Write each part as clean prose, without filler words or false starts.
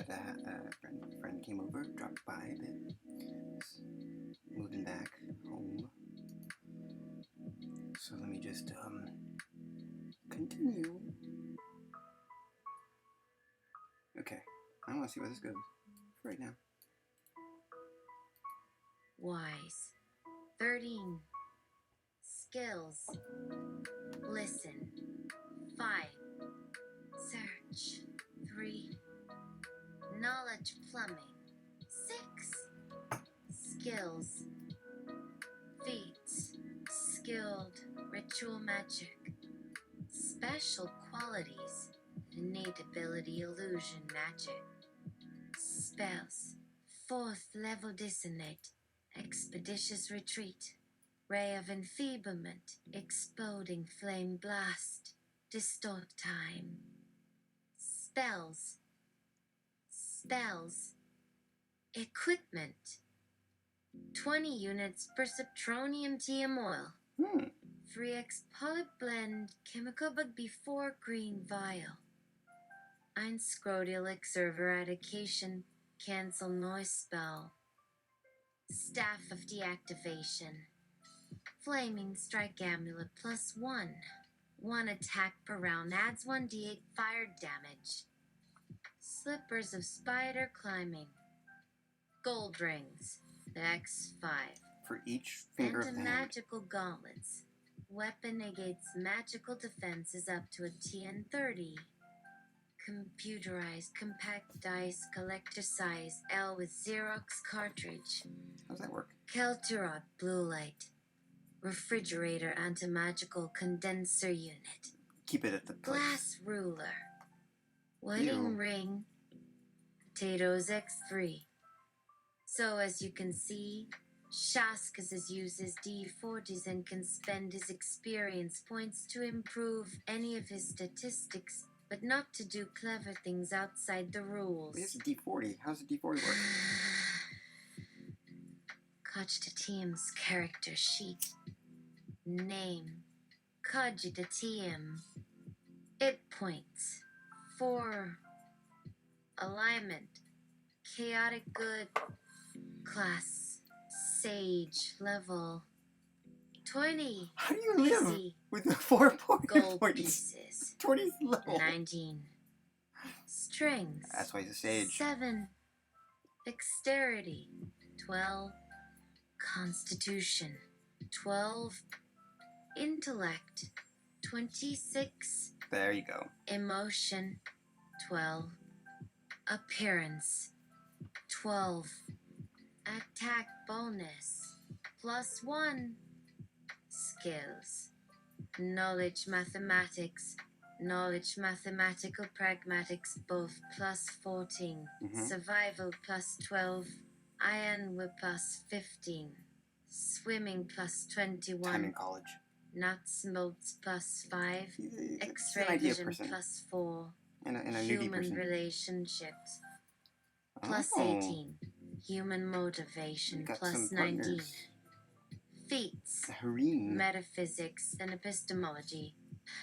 had a friend came over, dropped by a bit, moving back home. So let me just continue. Okay, I want to see where this goes for right now. Wise. 13. Skills. Listen. 5. Search. 3. Knowledge plumbing. 6. Skills. Feats. Skilled. Ritual magic. Special qualities. Innate ability illusion magic. Spells. 4th level dissonate. Expeditious retreat. Ray of enfeeblement. Exploding flame blast. Distort time. Spells. Equipment. 20 units per subtronium TM oil. 3x polyp blend chemical bug before green vial. Ein scrotal server eradication. Cancel noise spell. Staff of deactivation. Flaming strike amulet +1. 1 attack per round adds 1d8 fire damage. Slippers of spider climbing. Gold rings. X5. For each finger of the hand. Magical gauntlets. Weapon negates magical defenses up to a TN30. Computerized compact dice collector size L with Xerox cartridge. How's that work? Kelturot blue light. Refrigerator anti-magical condenser unit. Keep it at the place. Glass ruler. Wedding ring. Potatoes X3. So as you can see, Shaskas uses D40s and can spend his experience points to improve any of his statistics, but not to do clever things outside the rules. It's a D40. How's a D40 work? Kajtatim's character sheet. Name. Kajtatim. Hit points. 4. Alignment. Chaotic good. Class. Sage. Level. 20. How do you live Easy. with the 4 points? Gold pieces. 20's level. 19. Strings. That's why he's a sage. 7. Dexterity. 12. Constitution. 12. Intellect. 26. There you go. Emotion. 12. Appearance. 12. Attack bonus. +1. Skills. Knowledge mathematics. Knowledge mathematical pragmatics both +14. Survival +12. Iron with +15. Swimming +21. Time in college. Nuts molds +5. He's X-ray an idea vision person. +4. And a nudie Human person. relationships Oh. +18. Human motivation You got some +19. partners. Feats. A harem. Metaphysics and epistemology.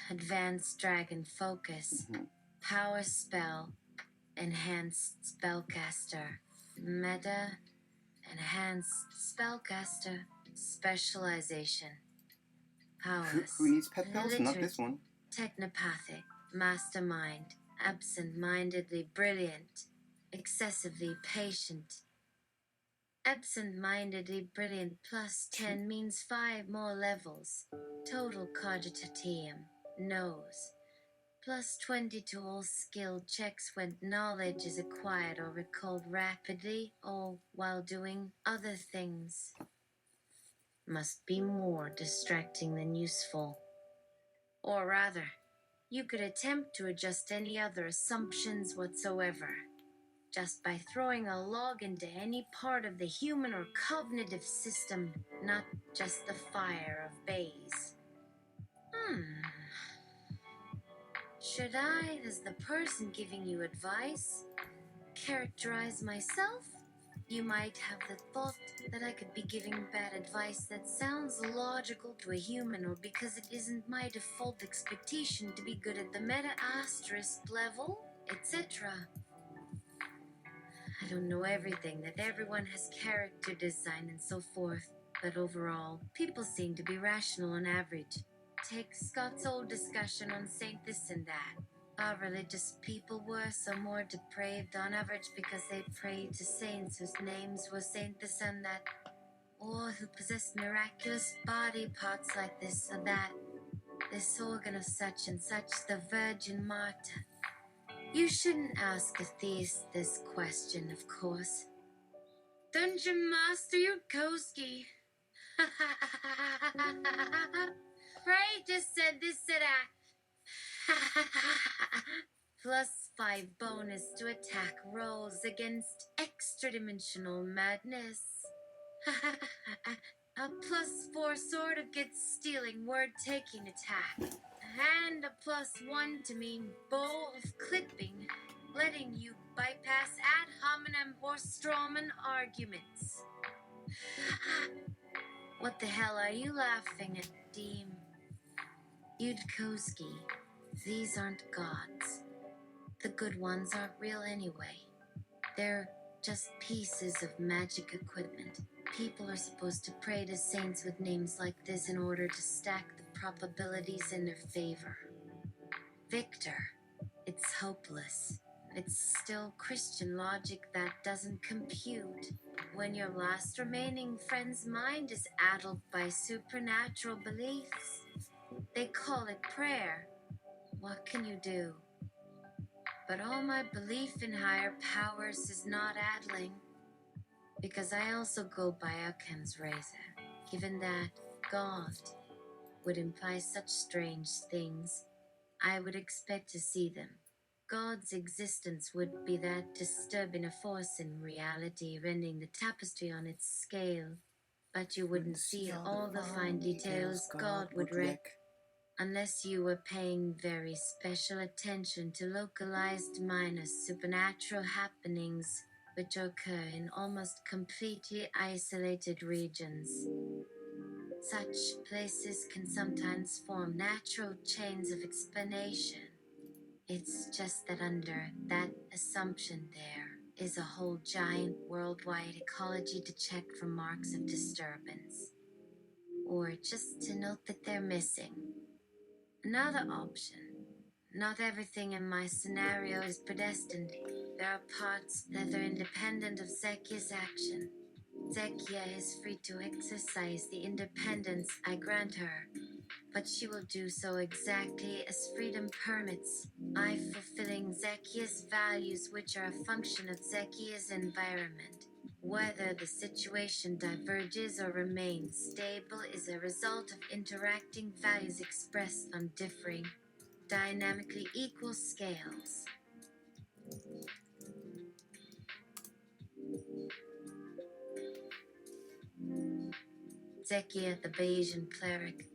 Advanced dragon focus. Power spell. Enhanced spellcaster. Meta. Enhanced spellcaster. Specialization. Powers. Who needs pet pills? Not this one. Technopathic. Mastermind. Absent-mindedly brilliant. Excessively patient. Absent-mindedly brilliant +10 means 5 more levels. Total cogitatum. Knows. +20 to all skill checks when knowledge is acquired or recalled rapidly or while doing other things. Must be more distracting than useful. Or rather, you could attempt to adjust any other assumptions whatsoever, just by throwing a log into any part of the human or cognitive system, not just the fire of bays. Should I, as the person giving you advice, characterize myself? You might have the thought that I could be giving bad advice that sounds logical to a human, or because it isn't my default expectation to be good at the meta-asterisk level, etc. I don't know everything, that everyone has character design and so forth, but overall, people seem to be rational on average. Take Scott's old discussion on Saint this and that. Our religious people were so more depraved on average because they prayed to saints whose names were Saint this and that, or who possessed miraculous body parts like this or that, this organ of such and such, the Virgin Marta. You shouldn't ask a theist this question, of course. Dungeon Master Yudkowsky. Ray just said this and that. +5 bonus to attack rolls against extra-dimensional madness. A +4 sort of gets stealing word-taking attack. And a +1 to mean bowl of clipping, letting you bypass ad hominem or strawman arguments. What the hell are you laughing at, Deem? Yudkowsky, these aren't gods. The good ones aren't real anyway. They're just pieces of magic equipment. People are supposed to pray to saints with names like this in order to stack the probabilities in their favor. Victor, it's hopeless. It's still Christian logic that doesn't compute. When your last remaining friend's mind is addled by supernatural beliefs, they call it prayer. What can you do? But all my belief in higher powers is not addling, because I also go by Occam's razor. Given that God would imply such strange things, I would expect to see them. God's existence would be that disturbing a force in reality, rending the tapestry on its scale. But you wouldn't see all the fine details God would wreck, unless you were paying very special attention to localized minor supernatural happenings which occur in almost completely isolated regions. Such places can sometimes form natural chains of explanation. It's just that under that assumption there is a whole giant worldwide ecology to check for marks of disturbance, or just to note that they're missing. Another option. Not everything in my scenario is predestined. There are parts that are independent of Zekia's action. Zekia is free to exercise the independence I grant her, but she will do so exactly as freedom permits, I fulfilling Zekia's values, which are a function of Zekia's environment. Whether the situation diverges or remains stable is a result of interacting values expressed on differing, dynamically equal scales. Zekia the Bayesian cleric,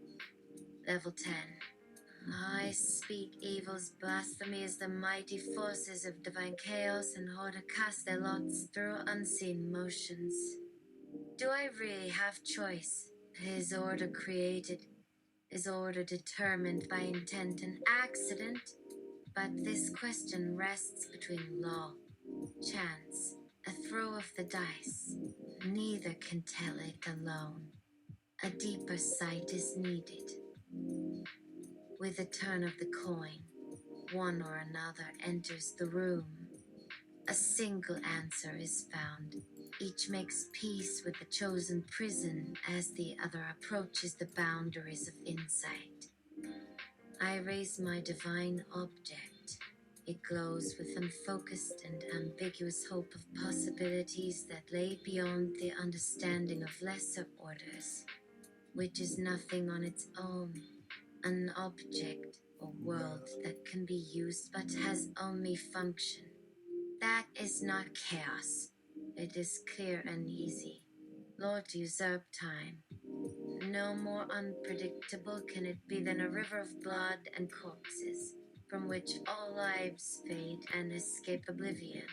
level 10. I speak evil's blasphemy as the mighty forces of divine chaos and order cast their lots through unseen motions. Do I really have choice? Is order created? Is order determined by intent and accident? But this question rests between law, chance, a throw of the dice. Neither can tell it alone. A deeper sight is needed. With a turn of the coin, one or another enters the room. A single answer is found. Each makes peace with the chosen prison as the other approaches the boundaries of insight. I raise my divine object. It glows with unfocused and ambiguous hope of possibilities that lay beyond the understanding of lesser orders, which is nothing on its own, an object or world that can be used but has only function. That is not chaos. It is clear and easy. Lord to usurp time. No more unpredictable can it be than a river of blood and corpses, from which all lives fade and escape oblivion.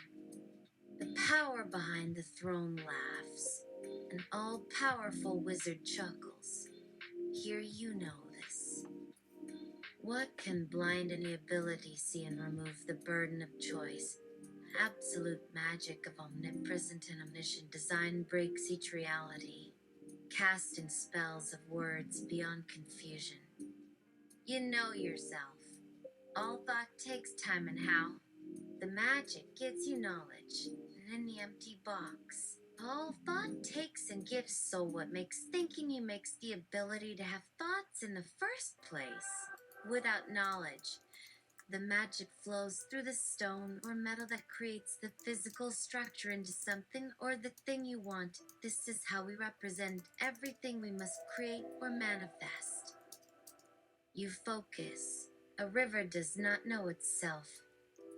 The power behind the throne laughs. An all-powerful wizard chuckles. Here you know this. What can blind any ability see and remove the burden of choice? absolute magic of omnipresent and omniscient design breaks each reality, casting spells of words beyond confusion. You know yourself. All thought takes time, and how? The magic gives you knowledge, and in the empty box, all thought takes and gives, so what makes thinking you makes the ability to have thoughts in the first place. Without knowledge, the magic flows through the stone or metal that creates the physical structure into something or the thing you want. This is how we represent everything we must create or manifest. You focus. A river does not know itself,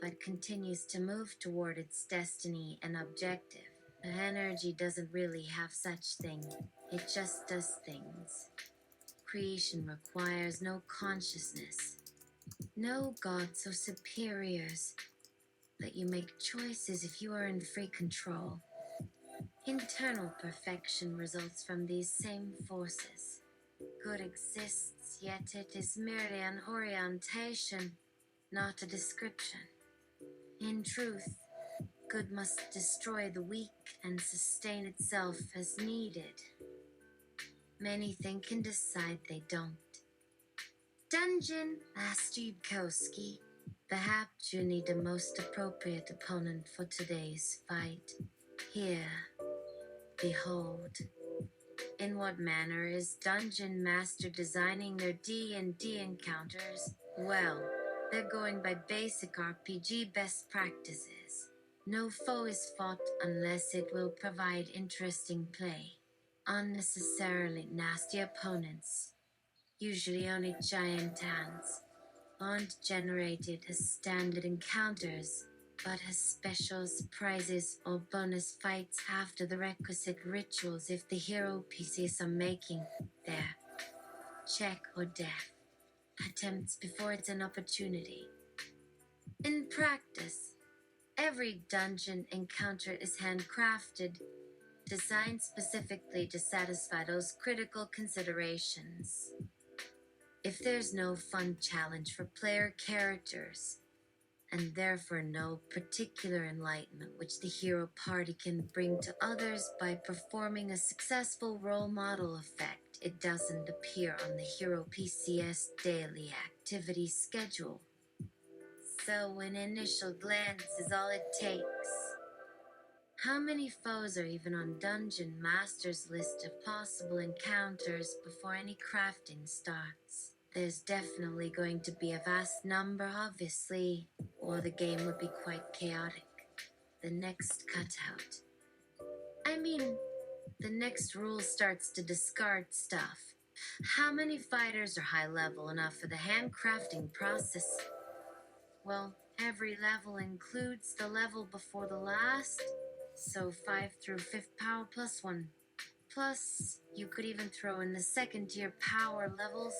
but continues to move toward its destiny and objective. Energy doesn't really have such thing. It just does things. Creation requires no consciousness, no gods or superiors, but you make choices if you are in free control. Internal perfection results from these same forces. Good exists, yet it is merely an orientation, not a description. In truth, good must destroy the weak and sustain itself as needed. Many think and decide they don't. Dungeon Astubkowski. Perhaps you need the most appropriate opponent for today's fight. Here, behold. In what manner is Dungeon Master designing their D&D encounters? Well, they're going by basic RPG best practices. No foe is fought unless it will provide interesting play. Unnecessarily nasty opponents, usually only giant ants, aren't generated as standard encounters, but as special surprises or bonus fights after the requisite rituals if the hero PCs are making their check or death attempts before it's an opportunity. In practice, every dungeon encounter is handcrafted, designed specifically to satisfy those critical considerations. If there's no fun challenge for player characters, and therefore no particular enlightenment which the hero party can bring to others by performing a successful role model effect, it doesn't appear on the hero PCS daily activity schedule. So an initial glance is all it takes. How many foes are even on Dungeon Master's list of possible encounters before any crafting starts? There's definitely going to be a vast number, obviously, or the game would be quite chaotic. The next cutout. I mean, the next rule starts to discard stuff. How many fighters are high level enough for the handcrafting process? Well, every level includes the level before the last, so 5 through 5th power plus 1. Plus, you could even throw in the second tier power levels,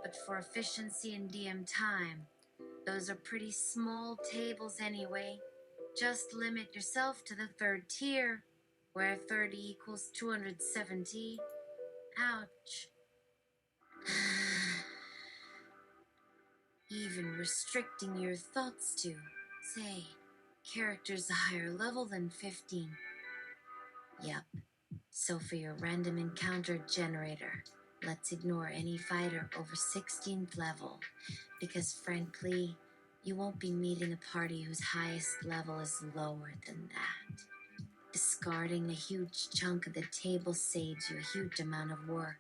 but for efficiency and DM time, those are pretty small tables anyway. Just limit yourself to the 3rd tier, where 30 equals 270. Ouch. Even restricting your thoughts to, say, characters a higher level than 15. Yup. So for your random encounter generator, let's ignore any fighter over 16th level, because frankly, you won't be meeting a party whose highest level is lower than that. Discarding a huge chunk of the table saves you a huge amount of work,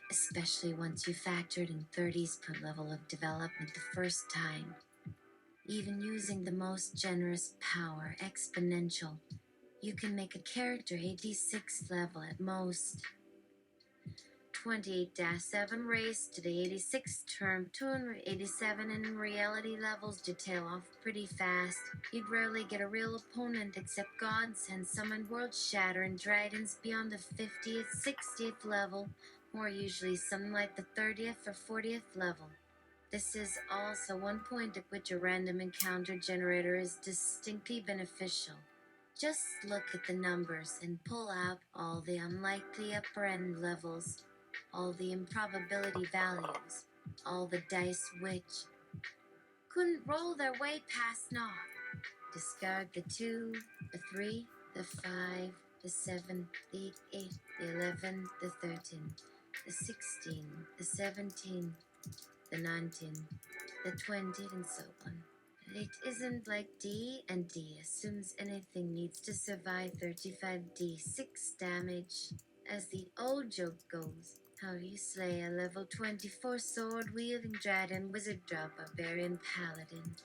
especially once you factored in 30s per level of development the first time. Even using the most generous power, exponential, you can make a character 86th level at most. 28-7 raised to the 86th term, 287 in reality levels do tail off pretty fast. You'd rarely get a real opponent except gods and summoned world-shattering dragons beyond the 50th, 60th level, or usually something like the 30th or 40th level. This is also one point at which a random encounter generator is distinctly beneficial. Just look at the numbers and pull out all the unlikely upper end levels, all the improbability values, all the dice which couldn't roll their way past naught. Discard the 2, the 3, the 5, the 7, the 8, the 11, the 13, the 16, the 17, the 19, the 20, and so on. It isn't like D, and D assumes anything needs to survive 35d6 damage. As the old joke goes, how do you slay a level 24 sword-wielding dragon, wizard drop, barbarian paladin?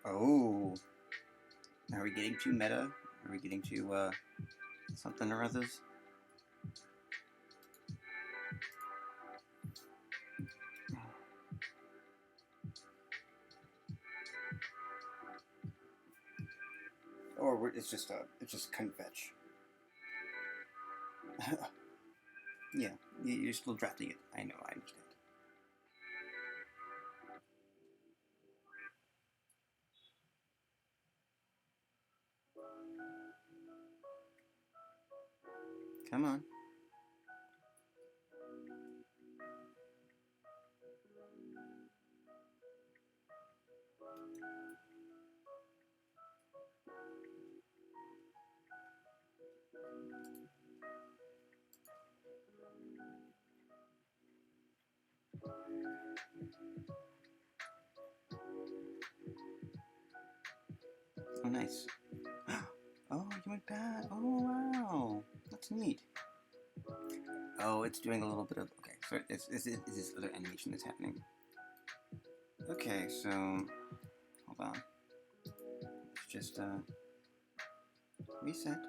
Oh. Are we getting too meta? Are we getting too, something or others? Or it's just couldn't fetch. Yeah, you're still drafting it. I know, I understand. Come on. Oh, nice. Oh, you went back. Oh, wow. That's neat. Oh, it's doing a little bit of... Okay, so is this other animation that's happening. Okay, so... Hold on. Let's just, reset.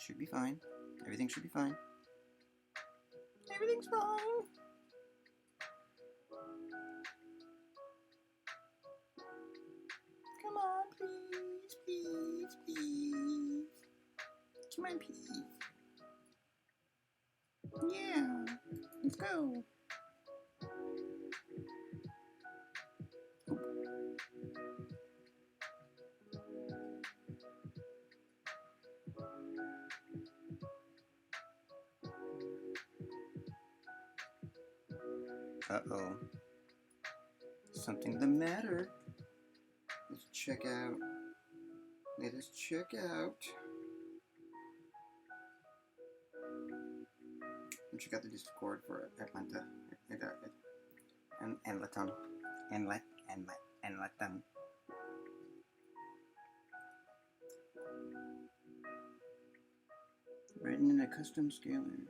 Should be fine. Everything should be fine. Everything's fine. Come on, please, please, please. Come on, please. Yeah, let's go. Uh-oh. Something the matter. Let's check out. Let us check out. Check out the Discord for Atlanta. And Latam. And Latam. Written in a custom scaler.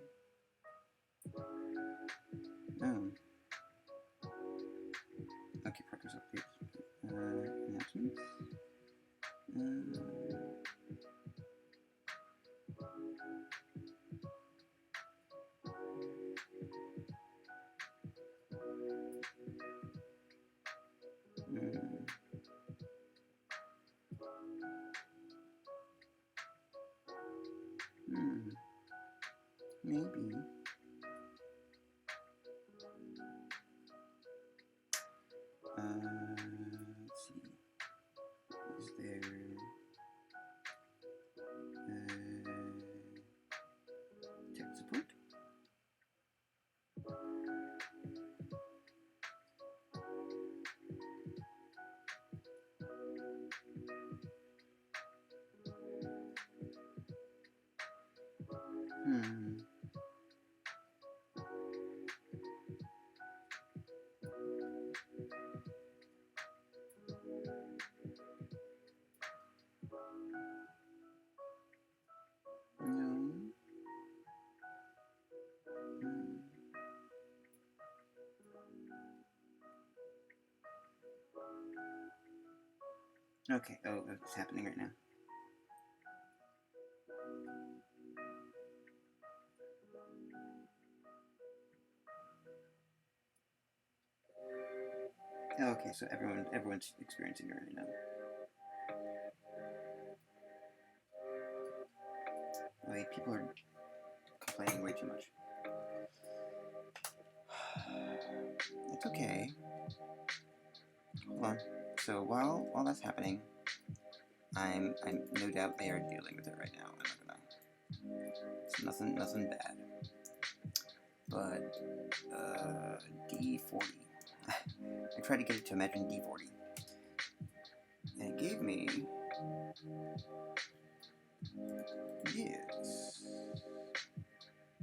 Oh. Okay, progress updates. Announcements. Maybe. Let's see. Is there tech support? No. Okay, oh, it's happening right now. Okay. Okay, so everyone's experiencing it right now. Like, people are complaining way too much. It's okay. Hold on. So while that's happening, I'm no doubt they are dealing with it right now. I'm not gonna. It's nothing bad. But D40. I tried to get it to imagine D40, and it gave me yes.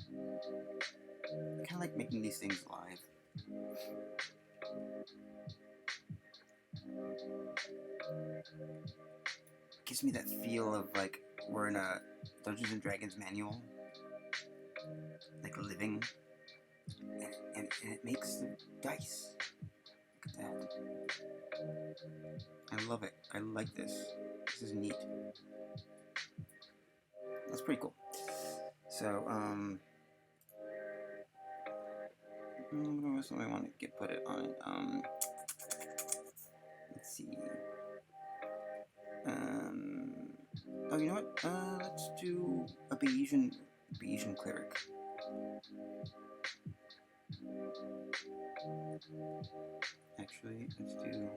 I kind of like making these things live. Gives me that feel of like we're in a Dungeons and Dragons manual, like living, and it makes the dice. Look at that. I love it. I like this. This is neat. That's pretty cool. So, what else do I want to put it on it? Let's see. Oh, you know what? Let's do a Bayesian cleric. Actually, let's do.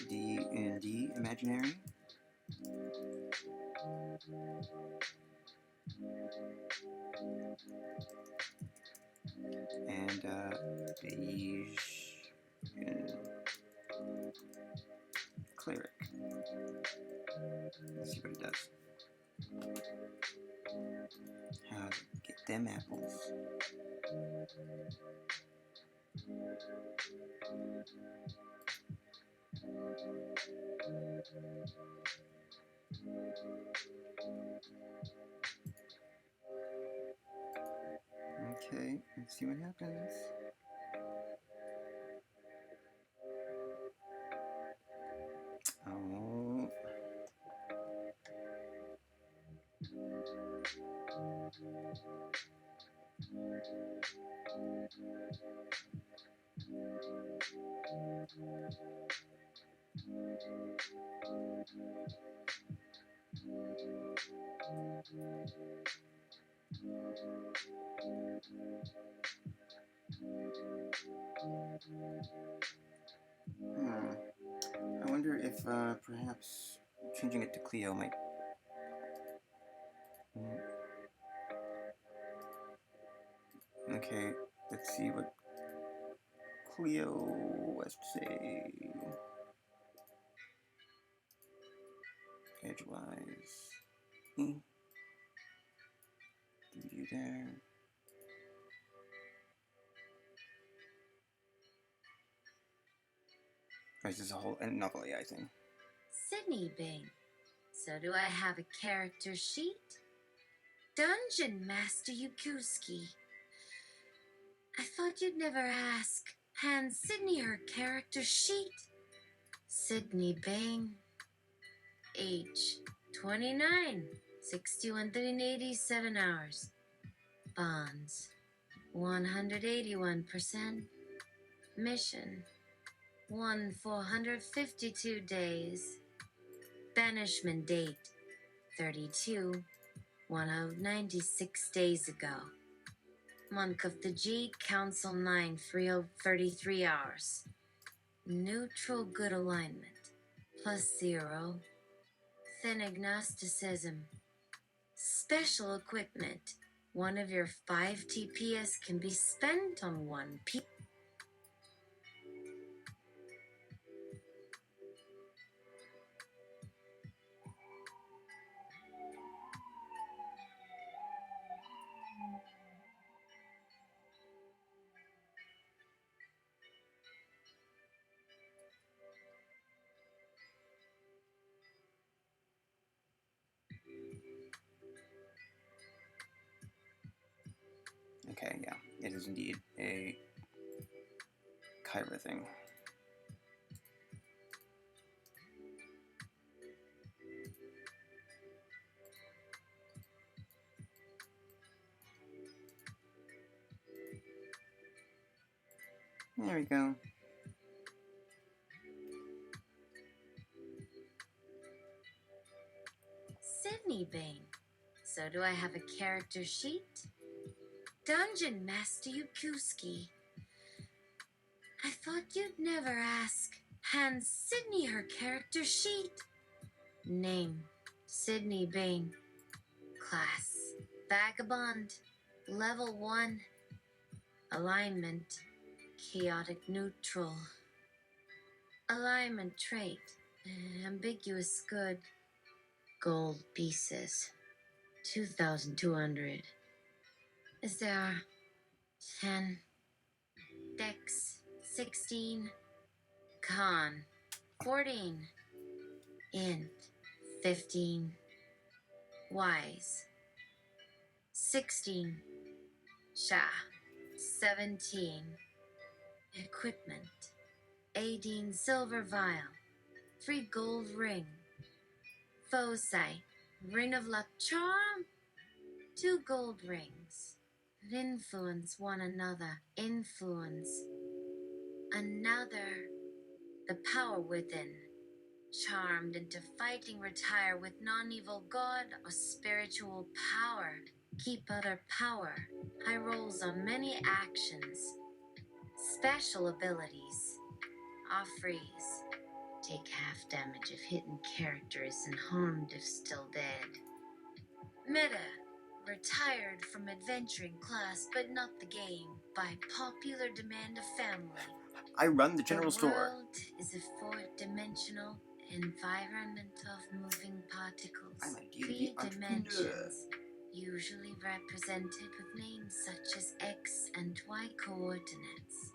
D&D imaginary. And beige and cleric. Let's see what it does. How to get them apples. Okay, let's see what happens. Oh. I wonder if perhaps changing it to Cleo might. Okay, let's see what Cleo has to say. Edgewise. Do you there? Or is this a whole novel AI thing? Sydney Bing. So do I have a character sheet? Dungeon Master Yukuski. I thought you'd never ask. Hand Sydney her character sheet. Sydney Bing. Age 29. 61,387 hours. Bonds 181%. Mission 1,452 days. Banishment date 32, 196 days ago. Monk of the G, Council 9, 33 hours. Neutral good alignment, +0. Thin agnosticism. Special equipment. One of your 5 TPS can be spent on one P. Okay, yeah, it is indeed a Kyra thing. There we go. Sydney Bane. So do I have a character sheet? Dungeon Master Yukuski. I thought you'd never ask. Hand Sydney her character sheet. Name, Sydney Bane. Class, Vagabond. Level 1. Alignment, Chaotic Neutral. Alignment trait, ambiguous good. Gold pieces, 2,200. Is there 10? Dex, 16. Con, 14. Int, 15. Wise, 16. Sha, 17. Equipment, 18 silver vial, 3 gold ring. Foci, ring of luck charm, 2 gold rings. Influence one another, influence another. The power within, charmed into fighting, retire with non-evil god or spiritual power. Keep other power. High rolls on many actions. Special abilities. Off freeze. Take half damage if hidden characters and harmed if still dead. Meta. Retired from adventuring class, but not the game, by popular demand of family. I run the general The store. world is a four-dimensional environment of moving particles. I'm a Three D&D entrepreneur. dimensions, usually represented with names such as X and Y coordinates.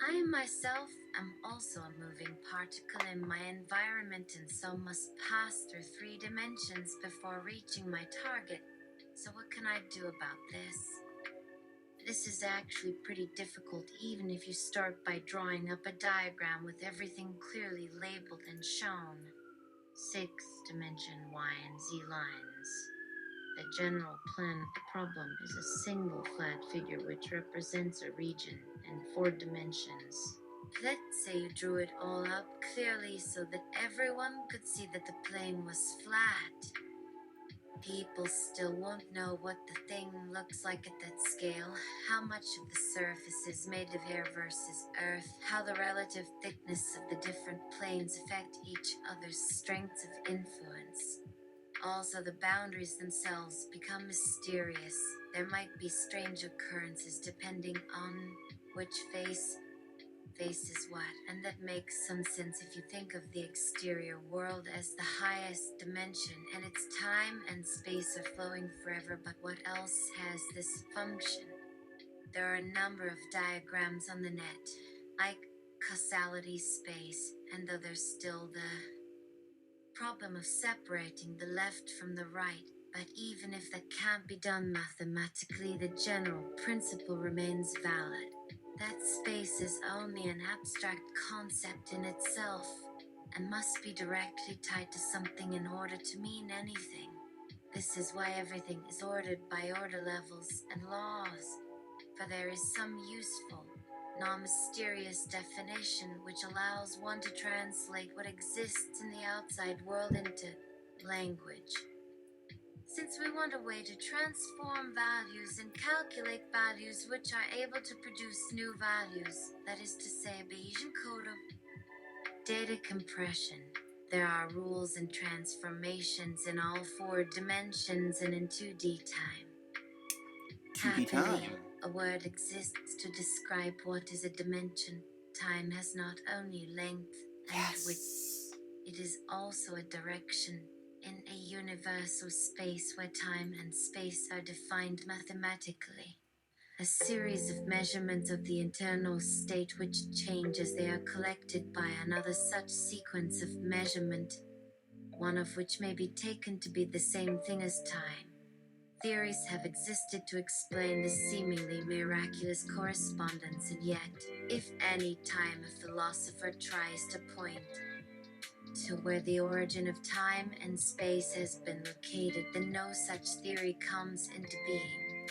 I myself am also a moving particle in my environment and so must pass through 3 dimensions before reaching my target. So what can I do about this? This is actually pretty difficult even if you start by drawing up a diagram with everything clearly labeled and shown. 6-dimension Y and Z lines. The general plan of the problem is a single flat figure which represents a region in 4 dimensions. Let's say you drew it all up clearly so that everyone could see that the plane was flat. People still won't know what the thing looks like at that scale, how much of the surface is made of air versus earth, how the relative thickness of the different planes affect each other's strengths of influence. Also, the boundaries themselves become mysterious. There might be strange occurrences depending on which face faces what, and that makes some sense if you think of the exterior world as the highest dimension, and its time and space are flowing forever, but what else has this function? There are a number of diagrams on the net, like causality space, and though there's still the problem of separating the left from the right, but even if that can't be done mathematically, the general principle remains valid. That space is only an abstract concept in itself, and must be directly tied to something in order to mean anything. This is why everything is ordered by order levels and laws, for there is some useful, non-mysterious definition which allows one to translate what exists in the outside world into language. Since we want a way to transform values and calculate values which are able to produce new values, that is to say, a Bayesian code of data compression, there are rules and transformations in all 4 dimensions and in 2D time. 2D Happily, time. a word exists to describe what is a dimension. Time has not only length and width, it is also a direction. In a universal space where time and space are defined mathematically, a series of measurements of the internal state which change as they are collected by another such sequence of measurement, one of which may be taken to be the same thing as time. Theories have existed to explain this seemingly miraculous correspondence, and yet, if any time a philosopher tries to point to where the origin of time and space has been located, then no such theory comes into being.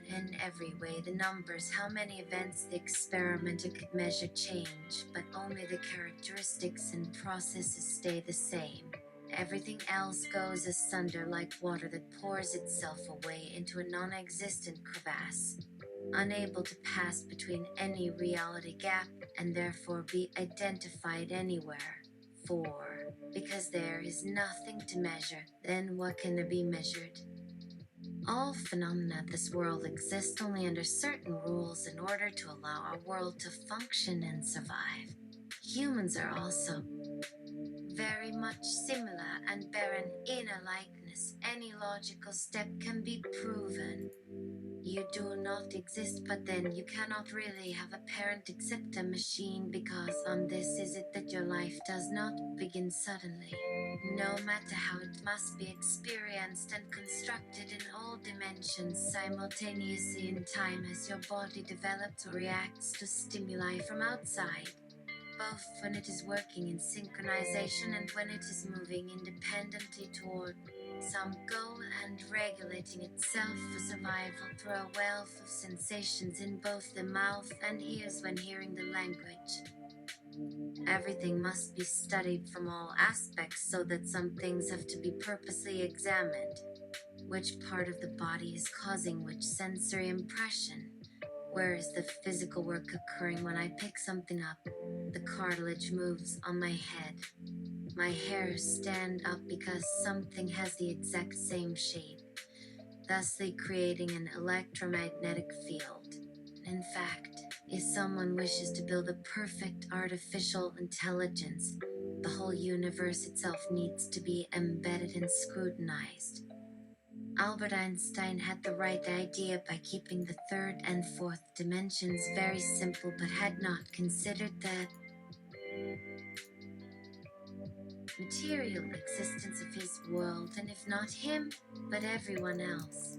In every way, the numbers, how many events the experimenter could measure change, but only the characteristics and processes stay the same. Everything else goes asunder like water that pours itself away into a non-existent crevasse, unable to pass between any reality gap and therefore be identified anywhere. For, because there is nothing to measure, then what can there be measured? All phenomena of this world exist only under certain rules in order to allow our world to function and survive. Humans are also very much similar and bear an inner likeness. Any logical step can be proven. You do not exist, but then you cannot really have a parent except a machine, because on this is it that your life does not begin suddenly. No matter how it must be experienced and constructed in all dimensions simultaneously in time as your body develops or reacts to stimuli from outside, both when it is working in synchronization and when it is moving independently toward some goal and regulating itself for survival through a wealth of sensations in both the mouth and ears when hearing the language. Everything must be studied from all aspects so that some things have to be purposely examined. Which part of the body is causing which sensory impression? Where is the physical work occurring when I pick something up? The cartilage moves on my head. My hairs stand up because something has the exact same shape, thusly creating an electromagnetic field. In fact, if someone wishes to build a perfect artificial intelligence, the whole universe itself needs to be embedded and scrutinized. Albert Einstein had the right idea by keeping the third and fourth dimensions very simple, but had not considered that material existence of his world, and if not him, but everyone else.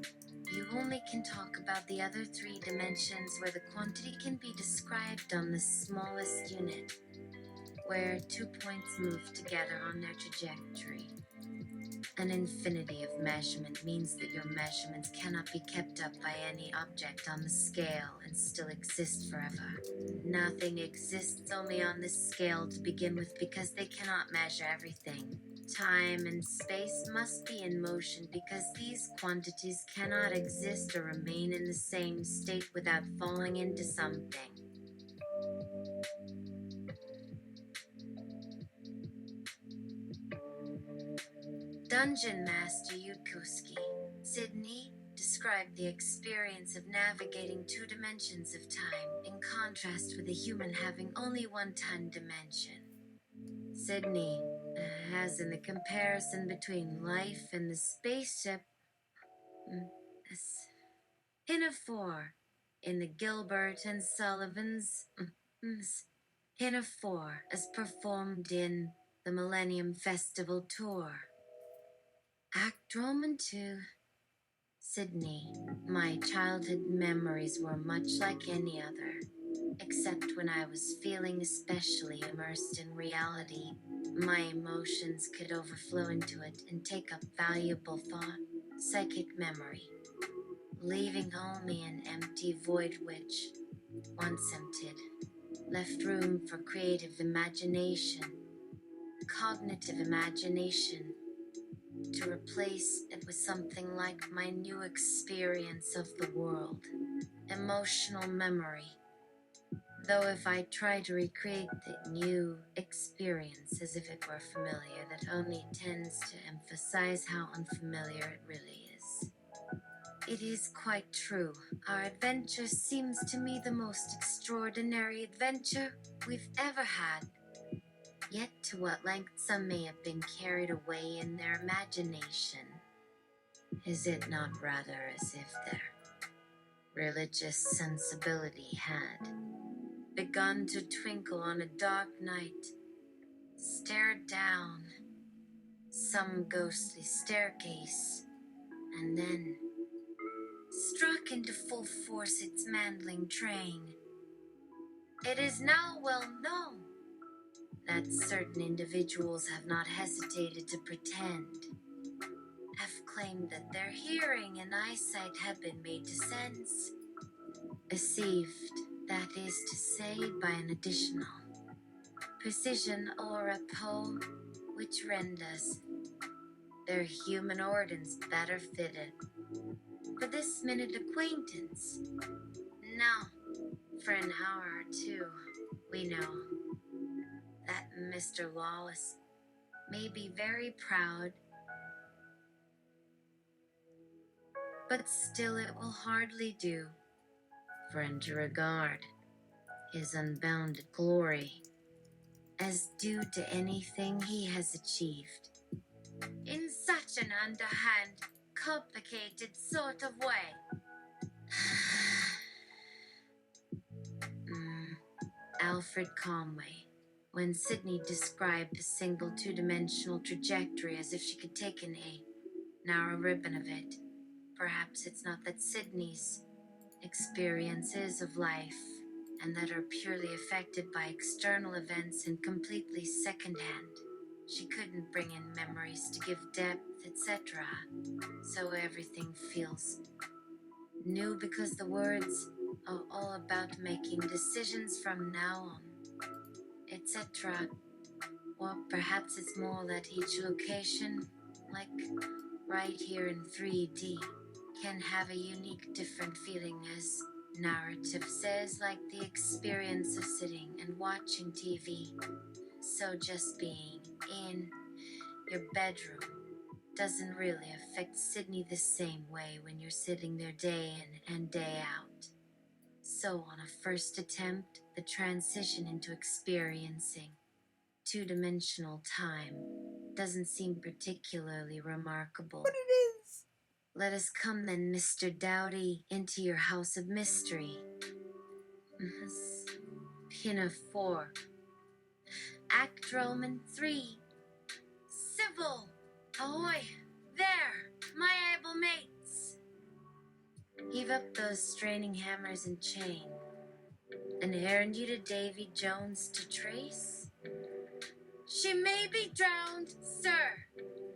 You only can talk about the other three dimensions where the quantity can be described on the smallest unit, where 2 points move together on their trajectory. An infinity of measurement means that your measurements cannot be kept up by any object on the scale and still exist forever. Nothing exists only on this scale to begin with, because they cannot measure everything. Time and space must be in motion, because these quantities cannot exist or remain in the same state without falling into something. Dungeon Master Yukoski, Sydney, described the experience of navigating 2 dimensions of time, in contrast with a human having only one time dimension. Sydney, as in the comparison between life and the spaceship, Pinafore, in the Gilbert and Sullivan's Pinafore, as performed in the Millennium Festival Tour. Act Roman 2. Sydney. My childhood memories were much like any other, except when I was feeling especially immersed in reality. My emotions could overflow into it and take up valuable thought, psychic memory, leaving only an empty void which, once emptied, left room for creative imagination, cognitive imagination, to replace it with something like my new experience of the world, emotional memory. Though if I try to recreate the new experience as if it were familiar, that only tends to emphasize how unfamiliar it really is. It is quite true. Our adventure seems to me the most extraordinary adventure we've ever had. Yet to what length some may have been carried away in their imagination. Is it not rather as if their religious sensibility had begun to twinkle on a dark night, stared down some ghostly staircase, and then struck into full force its mandling train? It is now well known that certain individuals have not hesitated to pretend, have claimed that their hearing and eyesight had been made to sense, received, that is to say, by an additional precision or rapport, which renders their human organs better fitted for this minute acquaintance. Now, for an hour or two, we know that Mr. Lawless may be very proud, but still it will hardly do for him to regard his unbounded glory as due to anything he has achieved in such an underhand, complicated sort of way. Alfred Conway, when Sydney described a single two-dimensional trajectory as if she could take a narrow ribbon of it. Perhaps it's not that Sydney's experiences of life and that are purely affected by external events and completely secondhand. She couldn't bring in memories to give depth, etc. So everything feels new because the words are all about making decisions from now on, etc. Or perhaps it's more that each location, like right here in 3D, can have a unique different feeling, as narrative says, like the experience of sitting and watching TV. So just being in your bedroom doesn't really affect Sydney the same way when you're sitting there day in and day out. So on a first attempt, the transition into experiencing two-dimensional time doesn't seem particularly remarkable. But it is. Let us come then, Mr. Dowdy, into your house of mystery. Pinafore. Act Roman 3. Civil. Ahoy! There, my able mates! Heave up those straining hammers and chain. An errand you to Davy Jones to trace? She may be drowned, sir.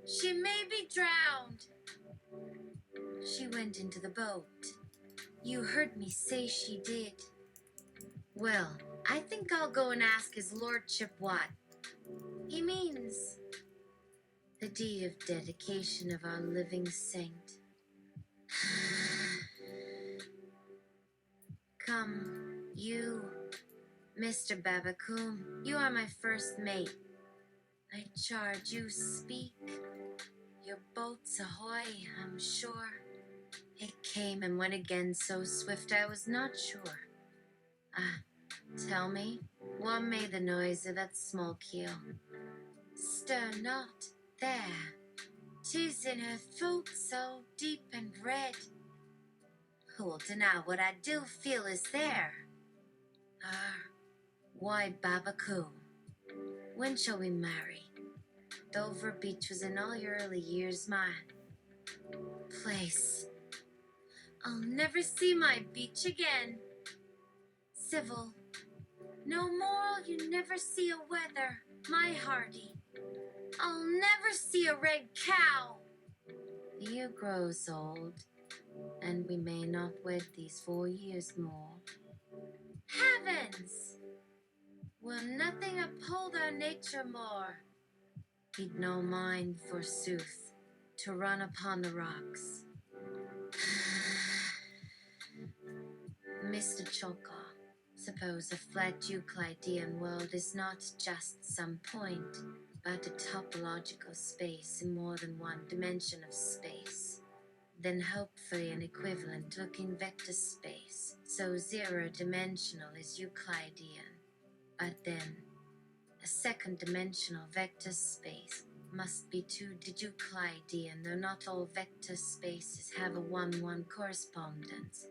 She may be drowned. She went into the boat. You heard me say she did. Well, I think I'll go and ask his lordship what he means. The deed of dedication of our living saint. Come, you, Mr. Babacoom, you are my first mate. I charge you speak. Your boat's ahoy, I'm sure. It came and went again so swift I was not sure. Tell me, what made the noise of that small keel? Stir not, there. 'Tis in her throat so deep and red. Who'll deny what I do feel is there? Why, Babacoom, when shall we marry? Dover Beach was in all your early years my place. I'll never see my beach again. Civil. No more'll you never see a weather, my hearty. I'll never see a red cow. The year grows old, and we may not wed these 4 years more. Heavens! Will nothing uphold our nature more? He'd no mind, forsooth, to run upon the rocks. Mr. Chalkaw, suppose a flat Euclidean world is not just some point, but a topological space in more than one dimension of space. Then hopefully an equivalent-looking vector space, so zero-dimensional is Euclidean. But then, a second-dimensional vector space must be 2D Euclidean, though not all vector spaces have a 1-1 correspondence,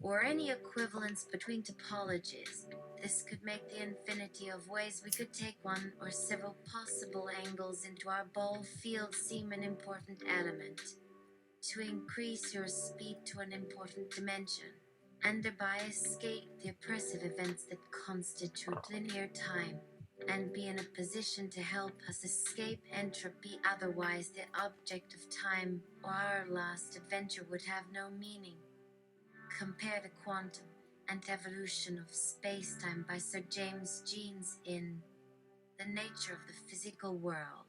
or any equivalence between topologies. This could make the infinity of ways we could take one or several possible angles into our ball field seem an important element, to increase your speed to an important dimension, and thereby escape the oppressive events that constitute linear time. and be in a position to help us escape entropy. Otherwise, the object of time or our last adventure would have no meaning. Compare the quantum and evolution of space-time by Sir James Jeans in The Nature of the Physical World.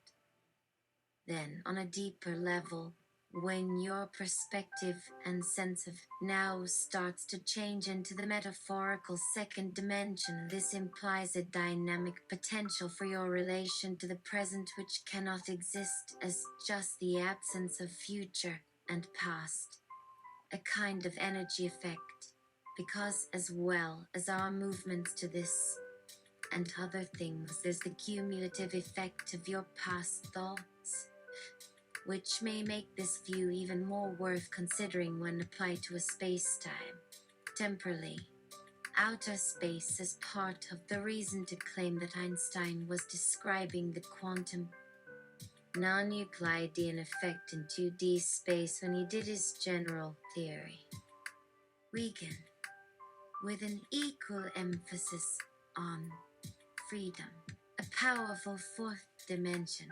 Then, on a deeper level, when your perspective and sense of now starts to change into the metaphorical second dimension, this implies a dynamic potential for your relation to the present which cannot exist as just the absence of future and past, a kind of energy effect, because as well as our movements to this and other things, there's the cumulative effect of your past thoughts, which may make this view even more worth considering when applied to a space-time. Temporally, outer space is part of the reason to claim that Einstein was describing the quantum non-Euclidean effect in 2D space when he did his general theory. Regan, with an equal emphasis on freedom, a powerful fourth dimension,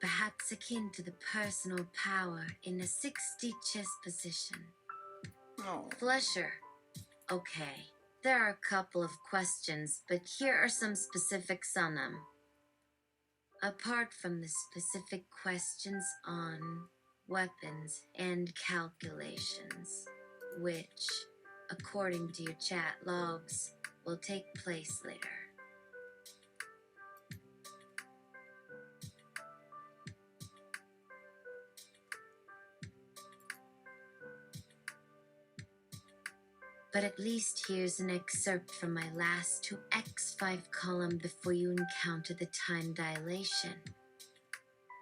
perhaps akin to the personal power in a 60 chess position. Oh. Fletcher. Okay, there are a couple of questions, but here are some specifics on them. Apart from the specific questions on weapons and calculations, which, according to your chat logs, will take place later. But at least here's an excerpt from my last 2x5 column before you encounter the time dilation.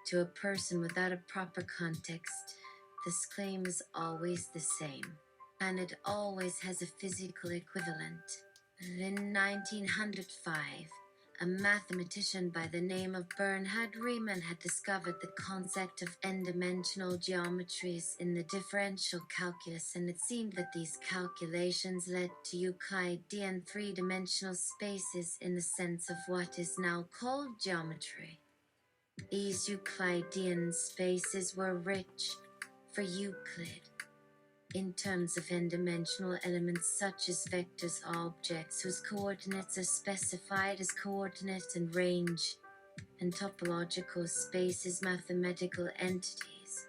To a person without a proper context, this claim is always the same, and it always has a physical equivalent. In 1905, a mathematician by the name of Bernhard Riemann had discovered the concept of n-dimensional geometries in the differential calculus, and it seemed that these calculations led to Euclidean three-dimensional spaces in the sense of what is now called geometry. These Euclidean spaces were rich for Euclid in terms of n-dimensional elements such as vectors, objects whose coordinates are specified as coordinates and range, and topological spaces, mathematical entities.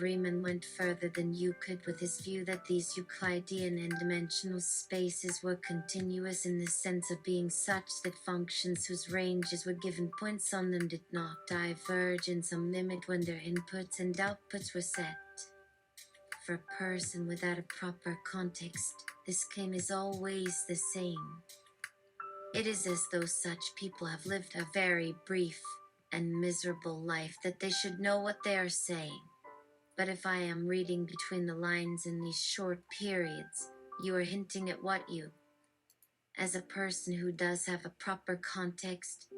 Riemann went further than Euclid with his view that these Euclidean n-dimensional spaces were continuous in the sense of being such that functions whose ranges were given points on them did not diverge in some limit when their inputs and outputs were set. For a person without a proper context, this claim is always the same. It is as though such people have lived a very brief and miserable life that they should know what they are saying. But if I am reading between the lines in these short periods, you are hinting at what you, as a person who does have a proper context,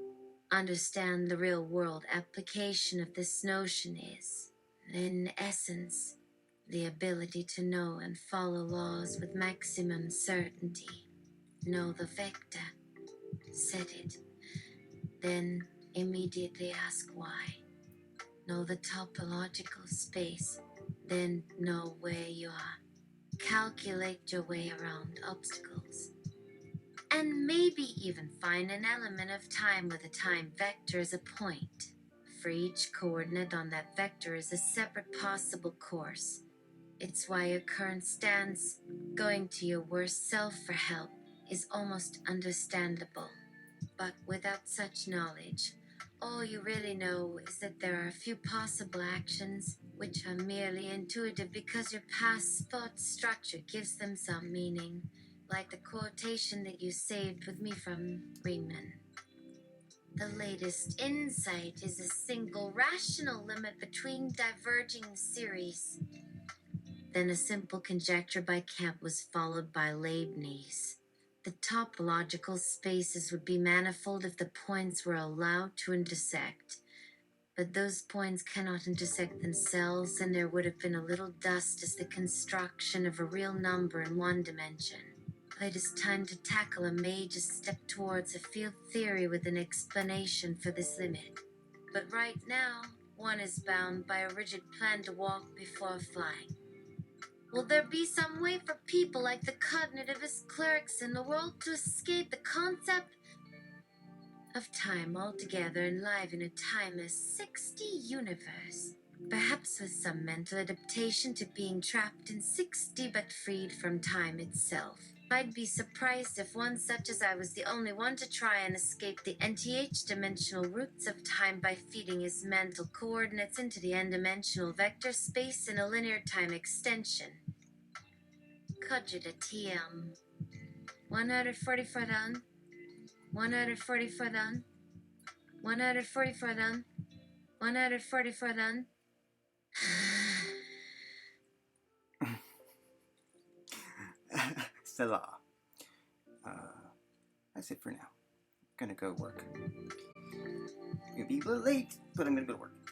understand the real-world application of this notion is, in essence, the ability to know and follow laws with maximum certainty. Know the vector, set it, then immediately ask why. Know the topological space, then know where you are. Calculate your way around obstacles. And maybe even find an element of time where the time vector is a point. For each coordinate on that vector is a separate possible course. It's why your current stance, going to your worst self for help, is almost understandable. But without such knowledge, all you really know is that there are a few possible actions which are merely intuitive because your past thought structure gives them some meaning, like the quotation that you saved with me from Riemann. The latest insight is a single rational limit between diverging series. Then a simple conjecture by Kant was followed by Leibniz. The topological spaces would be manifold if the points were allowed to intersect. But those points cannot intersect themselves, and there would have been a little dust as the construction of a real number in one dimension. It is time to tackle a major step towards a field theory with an explanation for this limit. But right now, one is bound by a rigid plan to walk before flying. Will there be some way for people like the cognitivist clerics in the world to escape the concept of time altogether and live in a timeless 60 universe? Perhaps with some mental adaptation to being trapped in 60 but freed from time itself. I'd be surprised if one such as I was the only one to try and escape the nth dimensional roots of time by feeding his mental coordinates into the n-dimensional vector space in a linear time extension. Cogita TM. 144 done. 144 done. 144 done. 144 done. Selah. That's it for now. I'm gonna go work. It'll be a little late, but I'm gonna go to work.